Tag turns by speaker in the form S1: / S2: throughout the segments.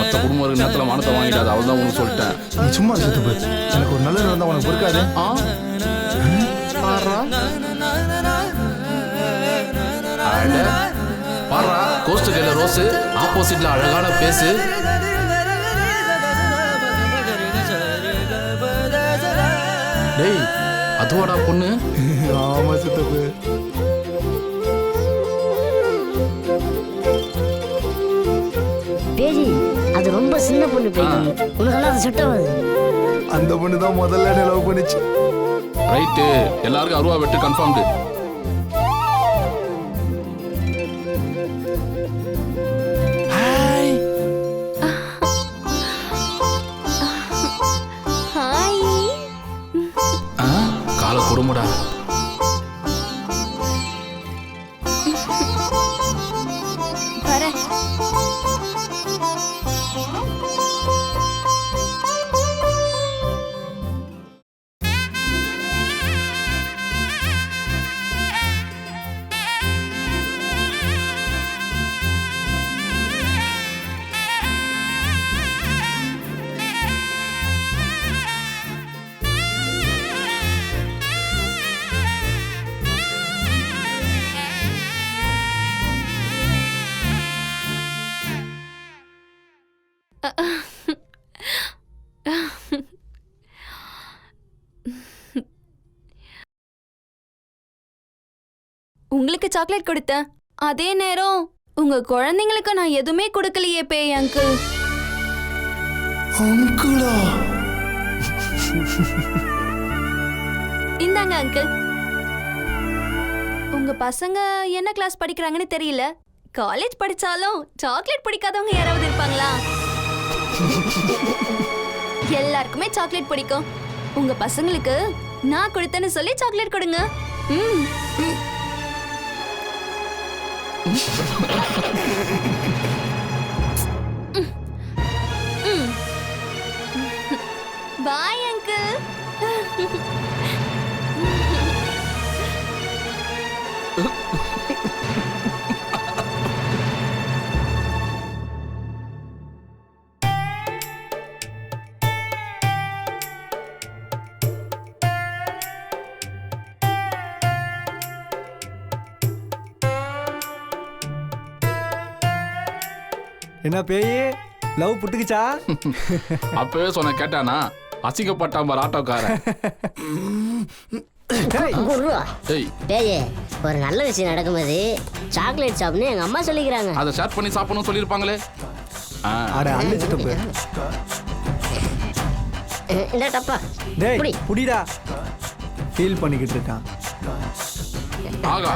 S1: மொத்த குடும்பம் இருக்கிற நேரத்தில் மானத்தை வாங்கிடாது, அவள் தான் உனக்கு சொல்லிட்டேன்.
S2: நீ சும்மா சித்தப்பு, எனக்கு ஒரு நல்லது வந்தா உனக்கு பொறுக்காது.
S1: பாடுறா கோஸ்ட் கையில ரோஸு, ஆப்போசிட்ல அழகான பேசு. டேய் அதுவாடா பொண்ணு.
S2: ஆமா சித்தப்பு.
S3: பேஜி அது ரொம்ப சின்ன பொண்ணு பேஜி, உனக்கெல்லாம் அது செட் ஆகாது.
S2: அந்த பொண்ணு தான் முதல்ல என்ன லவ் பண்ணிச்சு.
S1: ரைட்டு, எல்லாருக்கும் அருவா வெட்டு கன்ஃபார்ம்டு. கால கொடுமுடா.
S4: உங்களுக்கு சாக்லேட் கொடுத்தேன், அதே நேரம் உங்க குழந்தைங்களுக்கு நான் எதுவுமே கொடுக்கலையே பேய் அங்கிள்.
S2: அங்கிளா?
S4: இந்தாங்க அங்கிள். உங்க பசங்க என்ன கிளாஸ் படிக்கிறாங்கன்னு தெரியல, காலேஜ் படிச்சாலும் சாக்லேட் பிடிக்காதவங்க யாராவது இருப்பாங்களா? எல்லாருக்குமே சாக்லேட் பிடிக்கும். உங்க பசங்களுக்கு நான் கொடுத்தேன்னு சொல்லி சாக்லேட் கொடுங்க. Bye uncle.
S2: என்ன பேய் லவ் புட்டுக்குச்சா?
S1: அப்பவே சொன்ன கேட்டானா? அசிங்கப்பட்டான் பார் ஆட்டோக்காரன்.
S3: பேயே ஒரு நல்ல விஷயம் நடக்கும்போது சாக்லேட் சாப்பிட்னு எங்க அம்மா சொல்லிக்கிறாங்க.
S1: அதை ஷேர் பண்ணி சாப்பிடணும் சொல்லியிருப்பாங்களே.
S3: இந்த டப்பா
S2: டேய் புடிடா. ஃபீல் பண்ணிக்கிட்டு இருக்கான்.
S1: ஆகா.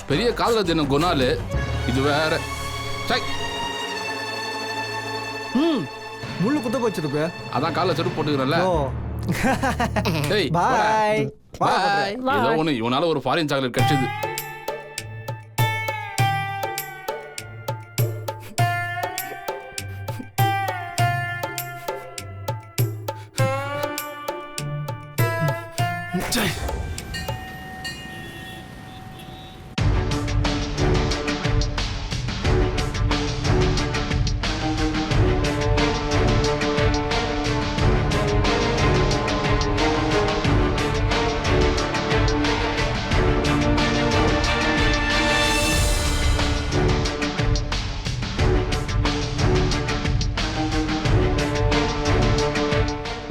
S1: பெரிய காதல தினம் குணாலு இது வேற.
S2: முள்ளு குத்த போச்சு.
S1: அதான் காலைல செருப்பு போட்டுக்கிறல்ல.
S2: பாய்
S1: பாய். ஏதோ ஒண்ணு இவனால ஒரு ஃபாரின் சாக்லேட் கிடைச்சது.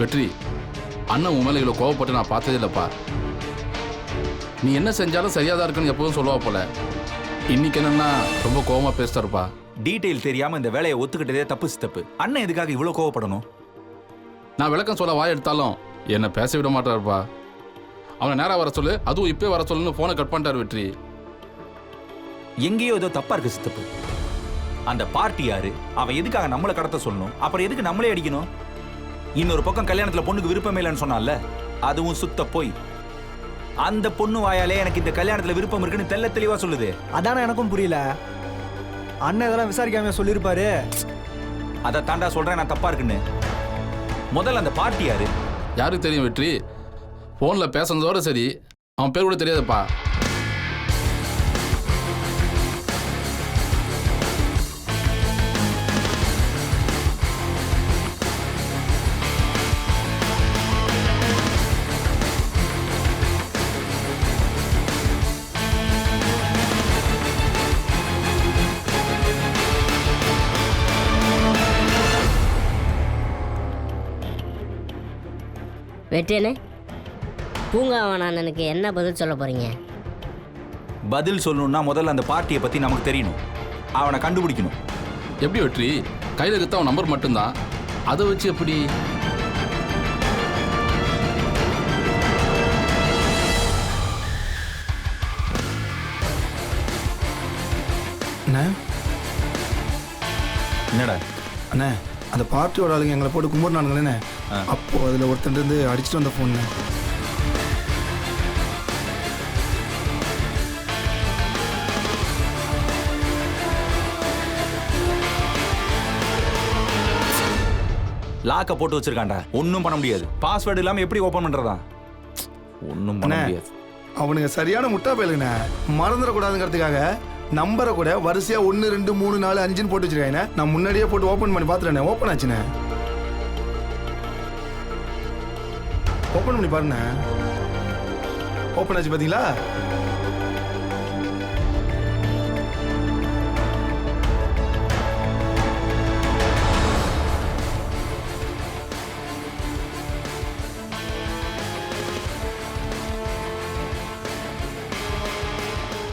S1: வெற்றி, அண்ணன் உன் மேல இவ்வளவு கோவப்பட்டு நான் பார்த்ததே இல்லப்பா. நீ என்ன செஞ்சாலும் சரியாதான் இருக்குன்னு எப்போதும் சொல்லுவா போல. இன்னைக்கு என்னன்னா ரொம்ப கோவமா பேசுறப்பா.
S5: டீடைல் தெரியாம இந்த வேலையை ஒத்துக்கிட்டதே தப்பு சித்தப்பு. அண்ணன் எதுக்காக இவ்வளவு கோவப்படணும்?
S1: நான் விளக்கம் சொல்ல வாய் எடுத்தாலும் என்ன பேச விட மாட்டாருப்பா. அவனை நேரா வர சொல்லு, அதுவும் இப்பே வர சொல்லுன்னு போனை கட் பண்ணிட்டார் வெற்றி.
S5: எங்கேயோ ஏதோ தப்பா இருக்கு சித்தப்பு. அந்த பார்ட்டி யாரு? அவன் எதுக்காக நம்மளை கடத்த சொல்லணும்? அப்புறம் எதுக்கு நம்மளே அடிக்கணும்? இன்னொரு பக்கம் கல்யாணத்துல பொண்ணுக்கு விருப்பம் இல்லைன்னு சொன்னால, அதுவும் சுத்த போய். அந்த பொண்ணு வாயாலே எனக்கு இந்த கல்யாணத்துல விருப்பம் இருக்குன்னு தெல்ல தெளிவா சொல்லுது.
S2: அதான எனக்கும் புரியல. அண்ணன் இதெல்லாம் விசாரிக்காம சொல்லிருப்பாரு.
S5: அதை தாண்டா சொல்றேன் நான் தப்பா இருக்குன்னு. முதல்ல அந்த பார்ட்டி யாரு?
S1: யாருக்கு தெரியும் வெற்றி? போன்ல பேசுனதோட சரி, அவன் பேர் கூட தெரியாதுப்பா.
S3: வெற்றியனே, பூங்காவன் அண்ணனுக்கு என்ன பதில் சொல்ல போறீங்க?
S5: பதில் சொல்லணும்னா முதல்ல அந்த பார்ட்டியை பத்தி நமக்கு தெரியணும். அவனை கண்டுபிடிக்கணும்.
S1: எப்படி வெற்றி? கையில் இருக்கிற அவன் நம்பர் மட்டும்தான், அதை வச்சு எப்படி?
S2: அண்ணே
S5: என்னடா?
S2: அண்ணே, அந்த பார்ட்டியோட ஆளுங்க எங்களை போட்டு கும்பிட்றானுங்களே, அப்போ அதில் ஒருத்தன் இருந்து அடிச்சுட்டு வந்த ஃபோன்னு.
S5: லாக்க போட்டு வச்சிருக்கான்டா. ஒன்றும் பண்ண முடியாது. பாஸ்வேர்டு இல்லாம எப்படி ஓபன் பண்றதா? ஒன்றும் பண்ண முடியாது.
S2: அவனுங்க சரியான முட்டா பயலுங்கண்ணே. மறந்துடக்கூடாதுங்கிறதுக்காக நம்பரை கூட வரிசையா 1 2 3 4 5ன்னு போட்டு வச்சிருக்காங்க. நான் முன்னாடியே போட்டு ஓப்பன் பண்ணி பார்த்துட்டேன். ஓப்பன் ஆச்சுண்ணே. ஓப்பன் பண்ணி பாருண்ணே. ஓப்பன் ஆச்சு பார்த்தீங்களா?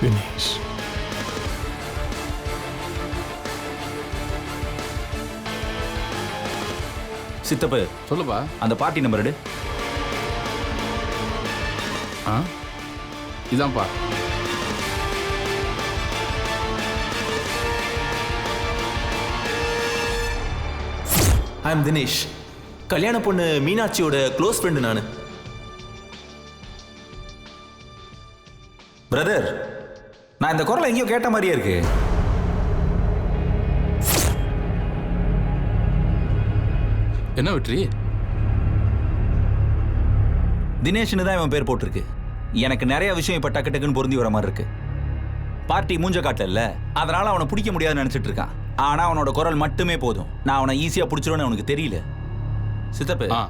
S6: தினேஷ்,
S5: சித்தப்பு,
S1: சொல்லுப்பா.
S5: அந்த பார்ட்டி நம்பர் எடு.
S1: ஆ, இதான்ப்பா.
S6: I am Dinesh. கல்யாண பொண்ணு மீனாட்சியோட க்ளோஸ் ஃப்ரெண்டு நான்.
S5: பிரதர், நான் இந்த குரலை எங்கேயோ கேட்ட மாதிரியே இருக்கு.
S1: என்ன வெற்றி?
S5: தினேஷ்னு தான் இவன் பேர் போட்டிருக்கு. எனக்கு நிறைய விஷயம் இப்ப டக்கு டக்குன்னு பொருந்தி வர மாதிரி இருக்கு. பார்ட்டி மூஞ்ச காட்டல, அதனால அவனை பிடிக்க முடியாதுன்னு நினைச்சிட்டு இருக்கான். ஆனா அவனோட குரல் மட்டுமே போதும். நான் அவனை ஈஸியா பிடிச்சிருவேன்னு அவனுக்கு தெரியல. சித்தப்பு,
S1: ஆ,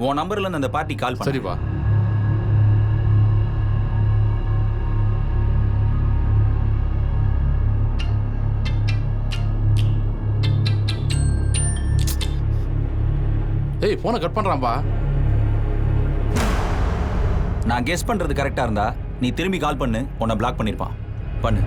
S5: உன் நம்பர்ல இருந்து அந்த பார்ட்டி கால் பண்ணு.
S1: சரிப்பா. ஏய், போனை கட் பண்றான்பா.
S5: நான் கெஸ் பண்றது கரெக்டா இருந்தா நீ திரும்பி கால் பண்ணு. உன்னை பிளாக் பண்ணிருப்பான். பண்ணு.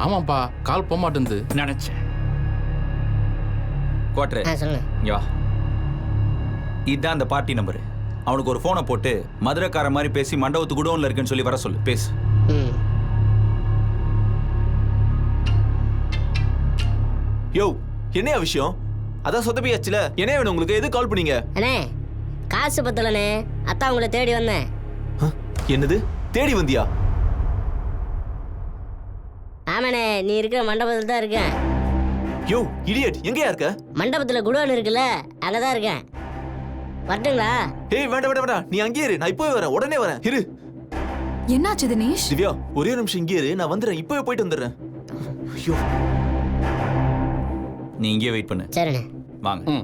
S1: ஆமாப்பா, கால் போக மாட்டேங்குது.
S5: நினைச்சேன். குவாட்ரு,
S3: சொல்லுங்க.
S5: இங்க வா. இதுதான் அந்த பார்ட்டி நம்பரு. அவனுக்கு ஒரு போனை போட்டு மதுரைக்கார மாதிரி பேசி மண்டபத்து குடோன்ல இருக்குன்னு சொல்லி வர சொல்லு. பேசு.
S3: ம்.
S6: யோ, என்னையா விஷயம்? அதான் சொதப்பியாச்சுல. என்ன வேணும் உங்களுக்கு? எது கால் பண்ணீங்க?
S3: அண்ணே, காசு பத்தலண்ணே, அத்தான் உங்களை தேடி வந்தேன்.
S6: என்னது? தேடி வந்தியா?
S3: ஆமாண்ணே, நீ இருக்கிற மண்டபத்தில் தான் இருக்கேன்.
S6: யோ இடியட், எங்கயா இருக்க?
S3: மண்டபத்தில் குடோன் இருக்குல்ல, அங்கே தான் இருக்கேன். வரட்டுங்களா?
S6: ஏய் வேண்டாம் வேண்டாம் வேண்டாம், நீ அங்கேயே இரு. நான் இப்போவே வரேன், உடனே வரேன். இரு.
S4: என்னாச்சு தினேஷ்?
S6: திவ்யா, ஒரே நிமிஷம் இங்கே இரு, நான் வந்துடுறேன். இப்போவே போயிட்டு வந்துடுறேன். ஐயோ,
S5: நீ இங்கே வெயிட் பண்ணு.
S3: சரிண்ணே.
S5: வாங்க.
S1: ம்.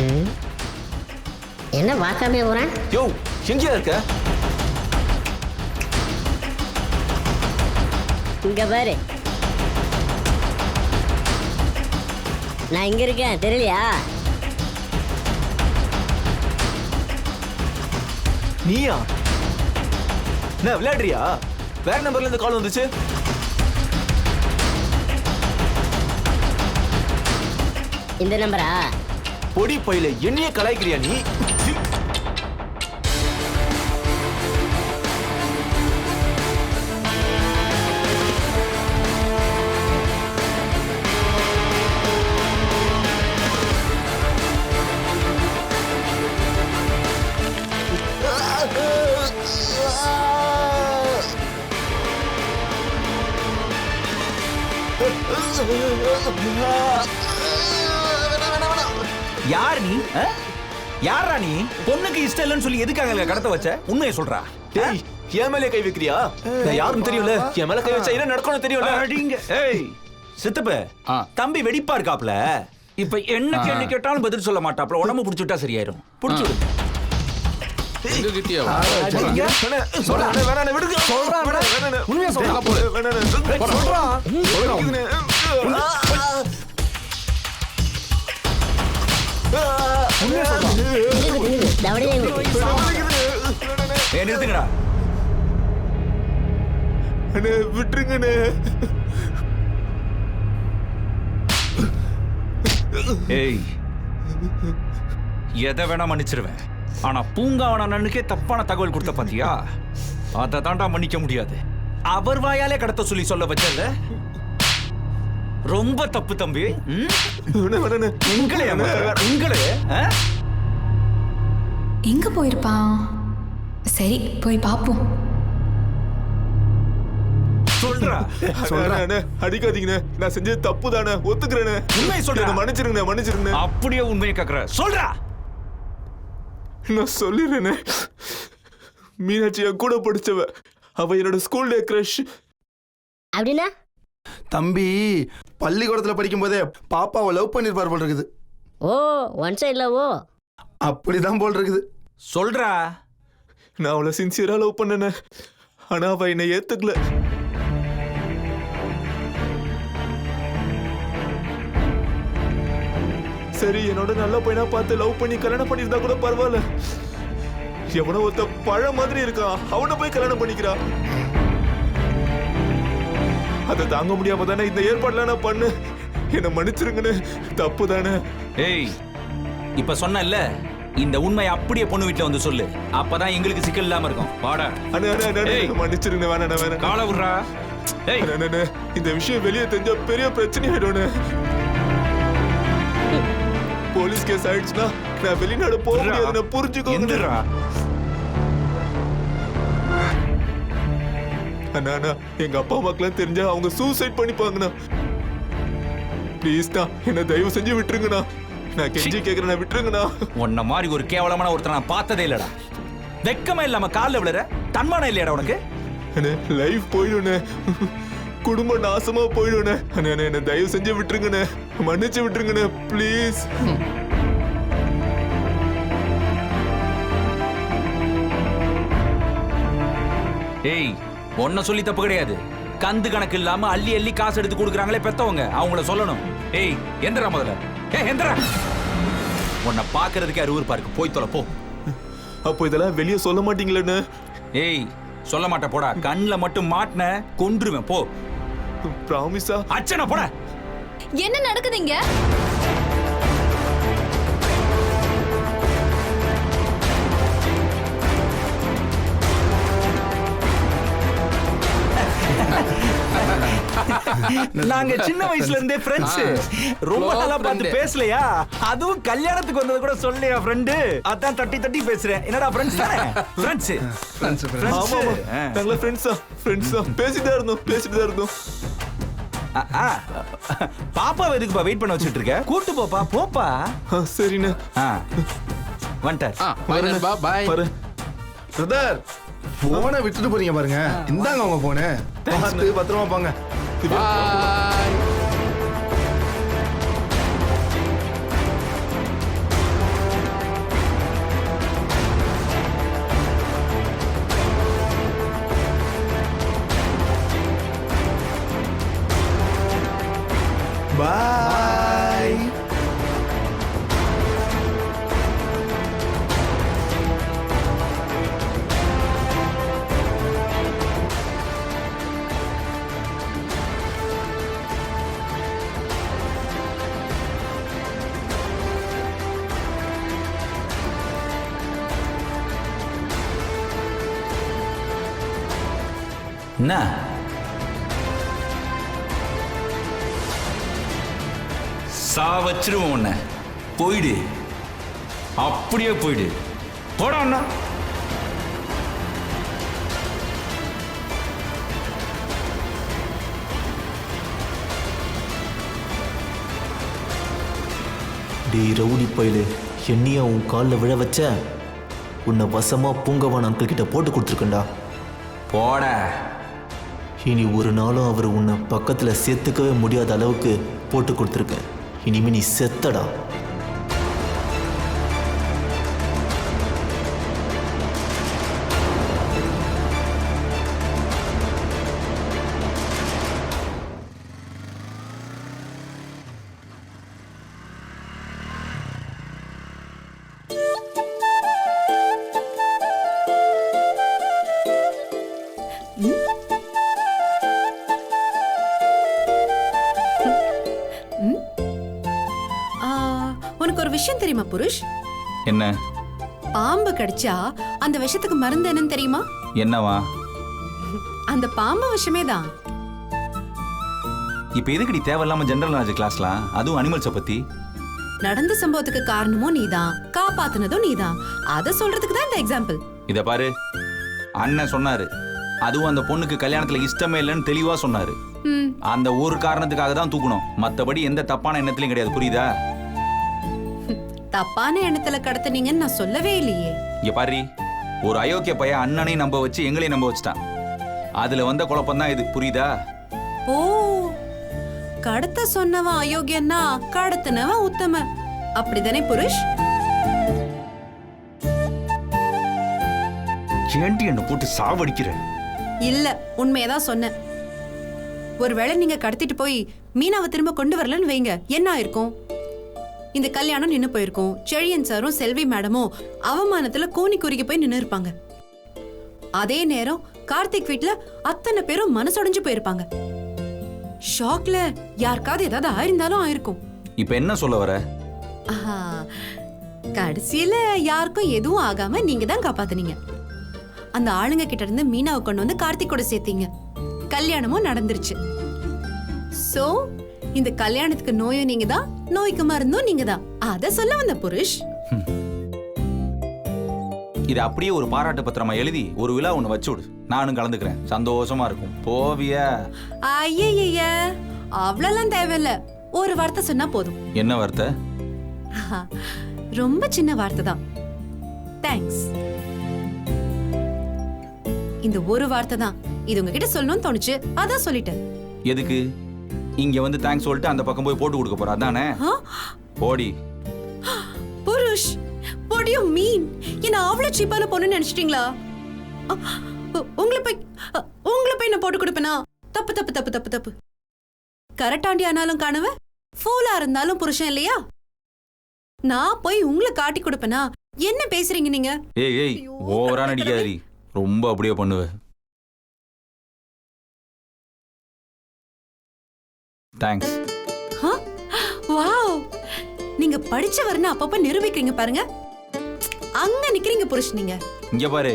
S3: ம். என்ன பார்க்காமே போகிறேன்?
S6: யோ எங்கேயா இருக்க?
S3: இங்க பாரு, நான் இங்க இருக்கேன், தெரியலையா?
S6: நீயா? என்ன விளையாடுறியா? வேற நம்பர்ல இருந்து கால் வந்துச்சு.
S3: இந்த நம்பரா?
S6: பொடி பையில என்னையே கலாய்க்கிறியா நீ?
S5: யார் நீ? யாரா நீ? பொண்ணுக்கு இஷ்டம் இல்லைன்னு சொல்லி எதுக்காக கடத்த வச்ச? உண்மையை சொல்றா.
S6: டேய், என் மேலே கை வைக்கிறியா? நான் யாருன்னு தெரியும்ல. என் மேல கை வச்சா என்ன நடக்கணும் தெரியும்ல.
S5: அடிங்க. ஏய், சித்தப்பு
S1: ஆ.
S5: தம்பி வெடிப்பா இருக்காப்ல. இப்ப என்ன கேள்வி கேட்டாலும் பதில் சொல்ல மாட்டாப்ல. உடம்பு புடிச்சுட்டா சரியாயிரும். புடிச்சு
S1: எங்க கிட்டியா
S5: நிறுத்துங்கடா.
S6: விட்டுருங்கண்ணே.
S5: ஏய், எதை வேணா மன்னிச்சிருவேன். ஆனா பூங்காவன அண்ணனுக்கே தப்பான தகவல் கொடுத்த பாத்தியா? அதை தாண்டா மன்னிக்க முடியாது. அவர் வாயாலே கடத்த சொல்லி சொல்ல வச்சல ரொம்ப தப்பு தம்பி. உங்களே
S7: எங்க போயிருப்பான்? சரி போய் பாப்போம்.
S5: சொல்றேன்.
S6: அடிக்காதீங்கண்ணே, நான் செஞ்சது தப்பு தானே, ஒத்துக்கிறேன்னு.
S5: உண்மை சொல்றேன்.
S6: மன்னிச்சிருங்க.
S5: அப்படியே உண்மையை கேக்குற சொல்றா.
S6: நான் சொல்லிடுறேனே. மீனாட்சி என் கூட படிச்சவ. அவ என்னோட ஸ்கூல் டே கிரஷ்.
S3: அப்படின்னா
S2: தம்பி பள்ளிக்கூடத்துல படிக்கும் போதே பாப்பாவை லவ் பண்ணிருப்பார் போல் இருக்குது.
S3: ஓ ஒன் சைட்ல ஓ
S2: அப்படிதான் போல் இருக்குது.
S5: சொல்றா.
S6: நான் அவளை சின்சியரா லவ் பண்ணனே. ஆனா அவ என்னை ஏத்துக்கல. சரி, என்னோட நல்ல பையனா பார்த்து லவ் பண்ணி கல்யாணம் பண்ணிருந்தா கூட பரவாயில்ல. எவனோ ஒருத்த பழ மாதிரி இருக்கான், அவனை போய் கல்யாணம் பண்ணிக்கிறா. அதை தாங்க முடியாம தானே இந்த ஏற்பாடுலாம் நான் பண்ணு. என்ன மன்னிச்சிருங்கன்னு. தப்பு தானே.
S5: ஏய், இப்ப சொன்னல, இந்த உண்மை அப்படியே பொண்ணு வீட்டுல வந்து சொல்லு. அப்பதான் எங்களுக்கு சிக்கல் இல்லாம இருக்கும். வாடா.
S6: மன்னிச்சிருங்க. வேணாம்.
S5: காலை விடுறா. ஏய்,
S6: இந்த விஷயம் வெளியே தெரிஞ்ச பெரிய பிரச்சனை ஆயிடும். போலீஸ் கேஸ் ஆயிடுச்சுன்னா நான் வெளிநாடு போக முடியாது. புரிஞ்சுக்கோங்க. அண்ணா, எங்க அப்பா அம்மாக்கெல்லாம் தெரிஞ்சா அவங்க சூசைட் பண்ணிப்பாங்கண்ணா. ப்ளீஸ்ண்ணா, என்ன தயவு செஞ்சு விட்டுருங்கண்ணா. நான் கெஞ்சி கேக்குறேன், விட்டுருங்கண்ணா.
S5: உன்ன மாதிரி ஒரு கேவலமான ஒருத்தர் நான் பார்த்ததே இல்லடா. வெக்கமே இல்லாம காலில் விழுற தன்மானம் இல்லையாடா உனக்கு?
S6: லைஃப் போயிடுண்ணே, குடும்பம் நாசமா போயிடுண்ணே. என்ன தயவு செஞ்சு விட்டுருங்கண்ணே, மன்னிச்சு விட்டுருங்கண்ணே ப்ளீஸ்.
S5: ஏய், ஒன்ன சொல்லி தப்பு கிடையாது. கந்து கணக்கு இல்லாம அள்ளி அள்ளி காசு எடுத்து கொடுக்குறாங்களே பெத்தவங்க, அவங்கள சொல்லணும். ஏய், எந்திரா முதல்ல. ஏய், எந்திரா. உன்னை பாக்குறதுக்கே அருவருப்பா இருக்கு. போய் தொலை போ.
S6: அப்போ இதெல்லாம் வெளியே சொல்ல மாட்டீங்களேன்னு?
S5: ஏய், சொல்ல மாட்டேன் போடா. கண்ணுல மட்டும் மாட்டின கொன்றுவேன். போ.
S6: ப்ராமிஸா?
S5: அச்சனா போட.
S4: என்ன நடக்குதுங்க?
S5: நாங்க சின்ன வயசுல இருந்தே ஃப்ரெண்ட்ஸ். ரொம்ப நாளா பார்த்து பேசலையா? அதுவும் கல்யாணத்துக்கு வந்தது கூட சொல்லலையா ஃப்ரெண்டு? அதான் தட்டி தட்டி பேசுறேன். என்னடா ஃப்ரெண்ட்ஸ் தானே? ஃப்ரெண்ட்ஸ்.
S6: ஆமா, நாங்கள ஃப்ரெண்ட்ஸா பேசிட்டே இருந்தோம்.
S5: பாப்பா எதுக்குப்பா வெயிட் பண்ண வச்சிட்டு இருக்க? கூட்டு போப்பா. போப்பா.
S6: சரிண்ணே.
S5: வந்துட்டார்.
S1: பாய்.
S2: பிரதர், போனை விட்டுட்டு போறீங்க பாருங்க. இந்தாங்க உங்க போனு. பார்த்து பத்திரமா போங்க.
S1: பாய்.
S2: பாய்.
S5: என்ன சாவச்சிருவோம் உன்னை. போயிடு, அப்படியே போயிடு. போடா அண்ணா.
S6: டேய் ரவுடி பையலே, என்னையா உன் காலில் விழ வச்ச? உன்னை வசமா பூங்கவான் அங்கிள் கிட்ட போட்டு கொடுத்துருக்கண்டா.
S5: போட.
S6: இனி ஒரு நாளும் அவர் உன்னை பக்கத்தில் சேர்த்துக்கவே முடியாத அளவுக்கு போட்டு கொடுத்துருக்கேன். இனிமே நீ செத்தடா.
S8: உனக்கு ஒரு விஷயம் தெரியுமா புருஷ்?
S5: என்ன?
S8: பாம்பு கடிச்சா அந்த விஷத்துக்கு மருந்து என்னன்னு தெரியுமா?
S5: என்னவா?
S8: அந்த பாம்பு விஷமே தான்.
S5: இப்ப எதுக்கு நீ தேவையில்லாம ஜெனரல் நாலேஜ் கிளாஸ்லாம், அதுவும் அனிமல்ஸை பத்தி?
S8: நடந்த சம்பவத்துக்கு காரணமும் நீதான், காப்பாத்துனதும் நீதான். அத சொல்றதுக்கு தான் இந்த எக்ஸாம்பிள்.
S5: இத பாரு, அண்ணன் சொன்னாரு, அதுவும் அந்த பொண்ணுக்கு கல்யாணத்துல இஷ்டமே இல்லைன்னு தெளிவா சொன்னாரு. அந்த ஒரு காரணத்துக்காக தான் தூக்கணும், மத்தபடி எந்த தப்பான எண்ணத்திலையும் கிடையாது. புரியுதா?
S8: தப்பான எண்ணத்துல கடத்துனீங்கன்னு நான் சொல்லவே இல்லையே.
S5: இங்க பாரு, ஒரு அயோக்கிய பையன் அண்ணனையும் நம்ப வச்சு எங்களையும் நம்ப வச்சுட்டான். அதுல வந்த குழப்பம் தான் இது. புரியுதா?
S8: ஓ, கடத்த சொன்னவன் அயோக்கியன்னா கடத்தினவன் உத்தம, அப்படிதானே புருஷ்?
S5: ஏண்டி என்ன போட்டு சாவடிக்கிற?
S8: இல்ல, உண்மையதான் சொன்னேன். ஒருவேளை நீங்க கடத்திட்டு போய் மீனாவை திரும்ப கொண்டு வரலன்னு வைங்க, என்ன ஆயிருக்கும்? இந்த கல்யாணம் நின்னு போயிருக்கும். செழியன் சாரும் செல்வி மேடமும் அவமானத்துல கூனி குறுகி போய் நின்னு இருப்பாங்க. அதே நேரம் கார்த்திக் வீட்ல அத்தனை பேரும் மனசுடைஞ்சு போயிருப்பாங்க. ஷாக்ல யாருக்காவது ஏதாவது ஆயிருந்தாலும் ஆயிருக்கும்.
S5: இப்ப என்ன சொல்ல வர?
S8: ஆஹா, கடைசியில யாருக்கும் எதுவும் ஆகாம நீங்க தான் காப்பாத்துனீங்க. அந்த ஆளுங்க கிட்ட இருந்து மீனாவை கொண்டு வந்து கார்த்திக் கூட சேர்த்தீங்க. கல்யாணமும் நடந்துருச்சு. சோ இந்த கல்யாணத்துக்கு நோயும் நீங்க தான், நோய்க்கு மருந்தும் நீங்க தான். அத சொல்ல வந்த புருஷ்.
S5: இது அப்படியே ஒரு பாராட்டு பத்திரமா எழுதி ஒரு விழா ஒண்ணு வச்சு விடு, நானும் கலந்துக்கிறேன். சந்தோஷமா இருக்கும். போவியா?
S8: ஐயய்ய, அவ்வளவுலாம் தேவையில்ல. ஒரு வார்த்தை சொன்னா போதும்.
S5: என்ன வார்த்தை?
S8: ஆஹா, ரொம்ப சின்ன வார்த்தை தான். தேங்க்ஸ். இந்த ஒரு வார்த்தை தான். இது உங்ககிட்ட சொல்லணும்னு தோணுச்சு, அதான் சொல்லிட்டேன்.
S5: எதுக்கு? இங்க வந்து தேங்க்ஸ் சொல்லிட்டு அந்த பக்கம் போய் போட்டு கொடுக்க போற, அதானே? போடி.
S8: புருஷ், what do you mean? என்ன அவ்வளவு சீப்பான பொண்ணு நினைச்சிட்டீங்களா? உங்களை போய் நான் போட்டு கொடுப்பேனா? தப்பு தப்பு தப்பு தப்பு தப்பு. கரெக்டாண்டி ஆனாலும் காணவ, ஃபூலா இருந்தாலும் புருஷன் இல்லையா? நான் போய் உங்களை காட்டி கொடுப்பேனா? என்ன பேசுறீங்க நீங்க?
S5: ஏய் ஏய், ஓவரா நடிக்காதடி. ரொம்ப அப்படியே பண்ணுவ. தேங்க்ஸ்.
S8: வாவ், நீங்க படிச்சவர்னு அப்பப்ப நிரூபிக்கிறீங்க பாருங்க. அங்க நிக்கிறீங்க புருஷ் நீங்க.
S5: இங்க பாரு,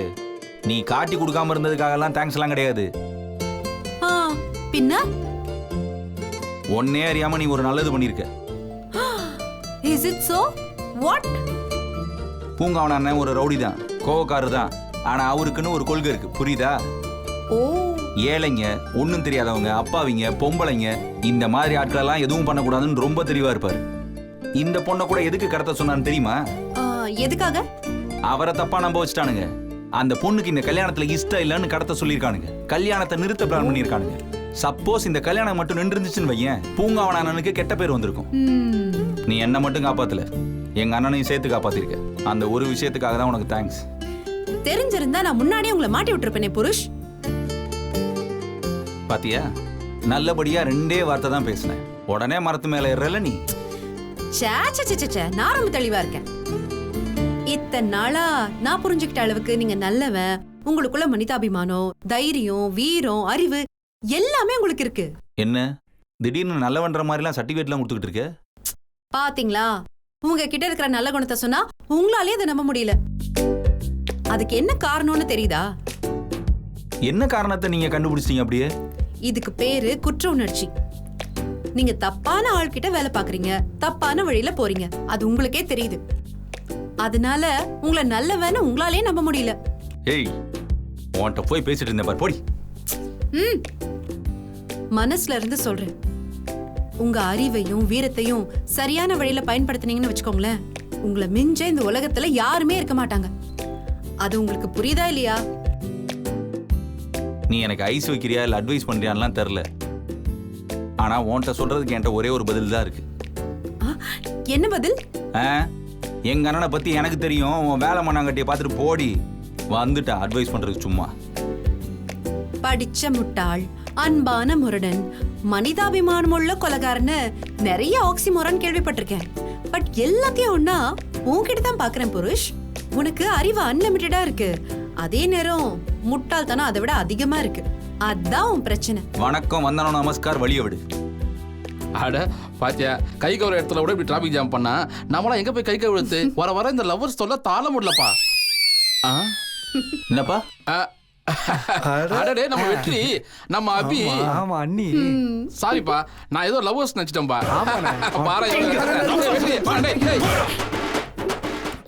S5: நீ காட்டி கொடுக்காம இருந்ததுக்காக எல்லாம் தேங்க்ஸ் எல்லாம் கிடையாது.
S8: பின்ன
S5: ஒன்னே அறியாம நீ ஒரு நல்லது பண்ணிருக்க.
S8: Is it so? What?
S5: பூங்காவன அண்ணன் ஒரு ரவுடி தான், கோவக்காரர் தான். ஆனா அவருக்குன்னு ஒரு கொள்கை இருக்கு. புரியுதா?
S8: ஓ,
S5: ஏழைங்க, ஒன்னும் தெரியாதவங்க, அப்பாவிங்க, பொம்பளைங்க, இந்த மாதிரி ஆட்களெல்லாம் எதுவும் பண்ணக்கூடாதுன்னு ரொம்ப தெளிவா இருப்பாரு. இந்த பொண்ணை கூட எதுக்கு கடத்த சொன்னான்னு தெரியுமா?
S8: எதுக்காக?
S5: அவரை தப்பா நம்ப வச்சுட்டானுங்க. அந்த பொண்ணுக்கு இந்த கல்யாணத்துல இஷ்டம் இல்லைன்னு கடத்த சொல்லியிருக்கானுங்க. கல்யாணத்தை நிறுத்த பிளான் பண்ணியிருக்கானுங்க. சப்போஸ் இந்த கல்யாணம் மட்டும் நின்று இருந்துச்சுன்னு வையேன், பூங்காவன அண்ணனுக்கு கெட்ட பேர் வந்திருக்கும். நீ என்ன மட்டும் காப்பாத்தல, எங்க அண்ணனையும் சேர்த்து காப்பாத்திருக்க. அந்த ஒரு விஷயத்துக்காக தான் உனக்கு தேங்க்ஸ்.
S8: தெரிஞ்சிருந்தா நான் முன்னாடியே உங்களை மாட்டி விட்டுருப்பேனே புருஷ்.
S5: பாத்தியா, நல்லபடியா ரெண்டே வார்த்தை தான் பேசினேன், உடனே மரத்து மேல ஏறல நீ.
S8: நான் ரொம்ப தெளிவா இருக்கேன். இத்தனை நாளா நான் புரிஞ்சுக்கிட்ட அளவுக்கு நீங்க நல்லவன். உங்களுக்குள்ள மனிதாபிமானம், தைரியம், வீரம், அறிவு எல்லாமே உங்களுக்கு இருக்கு.
S5: என்ன திடீர்னு நல்லவன்ற மாதிரிலாம் சர்டிஃபிகேட்லாம் கொடுத்துக்கிட்டு இருக்க?
S8: பாத்தீங்களா, உங்ககிட்ட இருக்கிற நல்ல குணத்தை சொன்னா உங்களாலே அதை நம்ப முடியல. அதுக்கு என்ன காரணம்னு தெரியுதா?
S5: என்ன காரணத்தை நீங்க கண்டுபிடிச்சீங்க அப்படியே?
S8: இதுக்கு பேரு குற்ற உணர்ச்சி. நீங்க தப்பான ஆள்கிட்ட வேலை பாக்குறீங்க, தப்பான வழியில போறீங்க, அது உங்களுக்கே தெரியுது. அதனால உங்களை நல்லவன்னு உங்களாலே நம்ப முடியல.
S5: ஏய், உன்கிட்ட போய் பேசிட்டு இருந்தேன் பாரு, போடி.
S8: மனசுல இருந்து சொல்றேன். உங்க அறிவையும் வீரத்தையும் சரியான வழியில பயன்படுத்தினீங்கன்னு வச்சுக்கோங்களேன், உங்களை மிஞ்ச இந்த உலகத்துல யாருமே இருக்க மாட்டாங்க. அது உங்களுக்கு புரியுதா இல்லையா?
S5: நீ எனக்கு ஐஸ் வைக்கிறியா இல்லை அட்வைஸ் பண்ணுறியான்லாம் தெரில. ஆனால் உன்கிட்ட சொல்கிறதுக்கு என்கிட்ட ஒரே ஒரு பதில் தான் இருக்கு.
S8: என்ன பதில்?
S5: எங்கள் அண்ணனை பற்றி எனக்கு தெரியும், உன் வேலை மண்ணாங்கட்டியை பார்த்துட்டு போடி. வந்துட்ட அட்வைஸ் பண்ணுறதுக்கு சும்மா.
S8: படிச்ச முட்டாள், அன்பான முரடன், மனிதாபிமானம் உள்ள கொலகாரன்னு நிறைய ஆக்சிமோரான் கேள்விப்பட்டிருக்கேன். பட் எல்லாத்தையும் ஒன்னா உன்கிட்ட தான் பாக்குறேன் புருஷ். உனக்கு அறிவு அன்லிமிட்டடா இருக்கு, அதே நேரம் முட்டாள்தனம் அதை விட அதிகமா இருக்கு. அதான் உன் பிரச்சனை.
S5: வணக்கம், வந்தனோ, நமஸ்கார், வழிய விடு.
S1: அட பாத்தியா, கை கவுற இடத்துல கூட இப்படி டிராபிக் ஜாம் பண்ணா நம்மளாம் எங்க போய் கை கவுழுத்து வர வர இந்த லவ்வர்ஸ் தொல்லை தாள முடியலப்பா.
S5: என்னப்பா?
S1: அடடே, நம்ம வெற்றி, நம்ம அபி.
S2: ஆமா அண்ணி.
S1: சாரிப்பா, நான் ஏதோ லவ்வர்ஸ் நினைச்சிட்டேன்பா. பாரு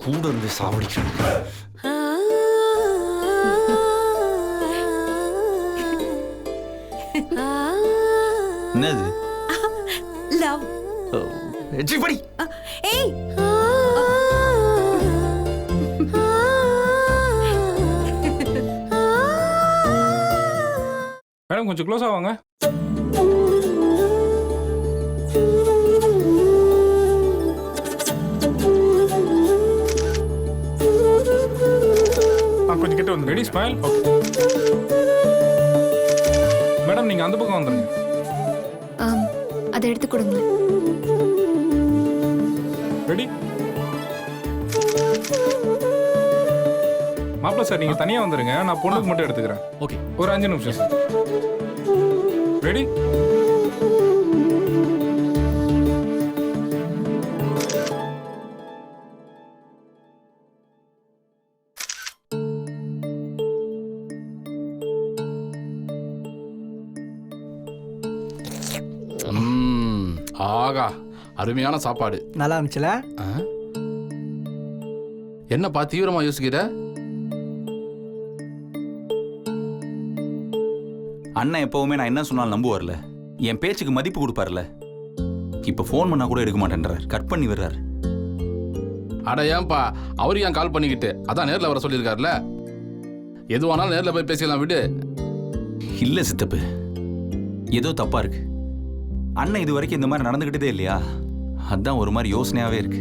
S5: கூட இருந்து சாவடிக்கிறேன். என்னது?
S8: லவ்.
S5: படி.
S8: ஏய்,
S9: மேடம் கொஞ்சம் க்ளோஸ் ஆவாங்க. கொஞ்சம் கிட்ட வந்து ரெடி ஸ்மைல். ஓகே மேடம், நீங்க அந்த பக்கம் வந்துருங்க.
S7: அதை எடுத்து கொடுங்க.
S9: ரெடி? மாப்பிள்ள சார், நீங்க தனியா வந்துருங்க, நான் பொண்ணுக்கு மட்டும் எடுத்துக்கிறேன். ஓகே, ஒரு 5 நிமிஷம் சார். ரெடி?
S1: ஆகா, அருமையான சாப்பாடு.
S2: நல்லா இருந்துச்சுல?
S1: என்னப்பா தீவிரமா யோசிக்கிற?
S5: அண்ணன் எப்பவுமே நான் என்ன சொன்னாலும் நம்புவார்ல, என் பேச்சுக்கு மதிப்பு கொடுப்பார்ல. இப்ப போன் பண்ணா கூட எடுக்க மாட்டேன்றார், கட் பண்ணி விடுறாரு.
S1: அட ஏன்பா, அவரு ஏன் கால் பண்ணிக்கிட்டு? அதான் நேர்ல வர சொல்லியிருக்காருல, எதுவானாலும் நேர்ல போய் பேசிக்கலாம், விடு.
S5: இல்ல சித்தப்பு, ஏதோ தப்பா இருக்கு. அண்ணன் இது வரைக்கும் இந்த மாதிரி நடந்துகிட்டதே இல்லையா, அதான் ஒரு மாதிரி யோசனையாவே இருக்கு.